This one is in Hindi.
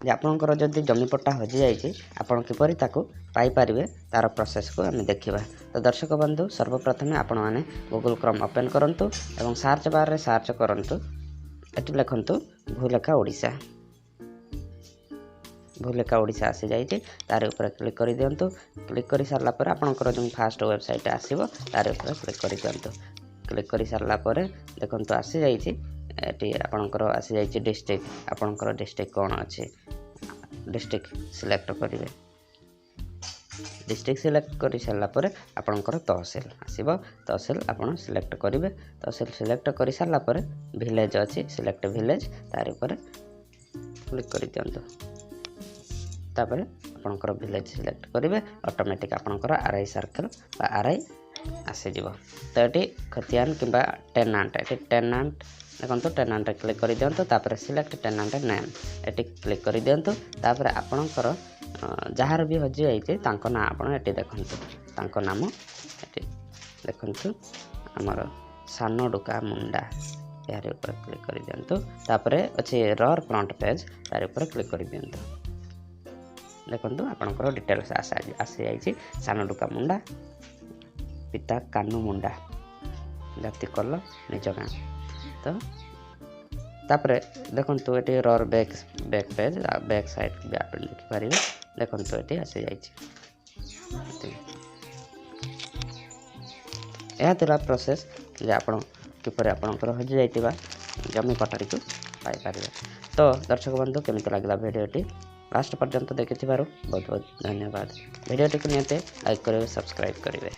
जे आपणकर जदि जमीपट्टा हजि जाइए आपण किपरि ताकू पाई पारिबे तार प्रोसेस को आम देखा। तो दर्शक बंधु सर्वप्रथमे आपण मैंने गूगल क्रोम ओपन करंतु एवं सर्च बार रे सर्च करंतु एटी लिखंतु भूलेखा ओडिशा। भूलेखा ओडिशा आसी जाइए तार ऊपर क्लिक कर दिंतु। क्लिक कर सारा पर आपंकर जो फास्ट वेबसाइट आसो तार ऊपर क्लिक कर दिंतु। क्लिक कर सारा पर देखो आसी जाइए आपंकर आसी जाइए डिस्ट्रिक्ट आपंकर डिस्ट्रिक्ट कौन अच्छे डिस्ट्रिक्ट सिलेक्ट करेंगे। डिस्ट्रिक्ट सिलेक्ट कर सारा पर आपंकर तहसिल आसो तहसिल आपड़ सिलेक्ट करेंगे। तहसिल सिलेक्ट कर सारा पर विलेज अच्छी सिलेक्ट विलेज तार ऊपर क्लिक कर दिंतु। तापर आपणकर विलेज सिलेक्ट करेंगे ऑटोमेटिक आपणकर आरआई सर्कल बा आरआई आसीज। तो ये खतियान कि टेनांट ये टेनांट देखो टेनांट क्लिक कर दिंतु। तापर सिलेक्ट टेनांट नेम ये क्लिक कर दिंतु। तापर आपणकर जार भी हजि जाइए ना आप देखु नाम ये देखु आमर सानडुका मुंडा यार ऊपर क्लिक कर दिंतु। तापर अच्छे रर फ्रंट पेज तार ऊपर क्लिक कर दिंतु। देखो आपंकर डिटेल्स आसी जाइए सानडुका मुंडा पिता कानू मुंडा जाति कल निज गाँ। तो तापर देखो ये रर बैक पेज बैक साइड भी आप देखिपारे देखो ये आसी जाइए। यह प्रोसेस जे आप किपर आपंकर हजि जाइए जमी पट्टारी को पाइपर। तो दर्शक बंधु केमी लगे भिडियोटी लास्ट पर्यंत देखि बहुत बहुत धन्यवाद। भिडियोटी को निहते लाइक करेंगे सब्सक्राइब करेंगे।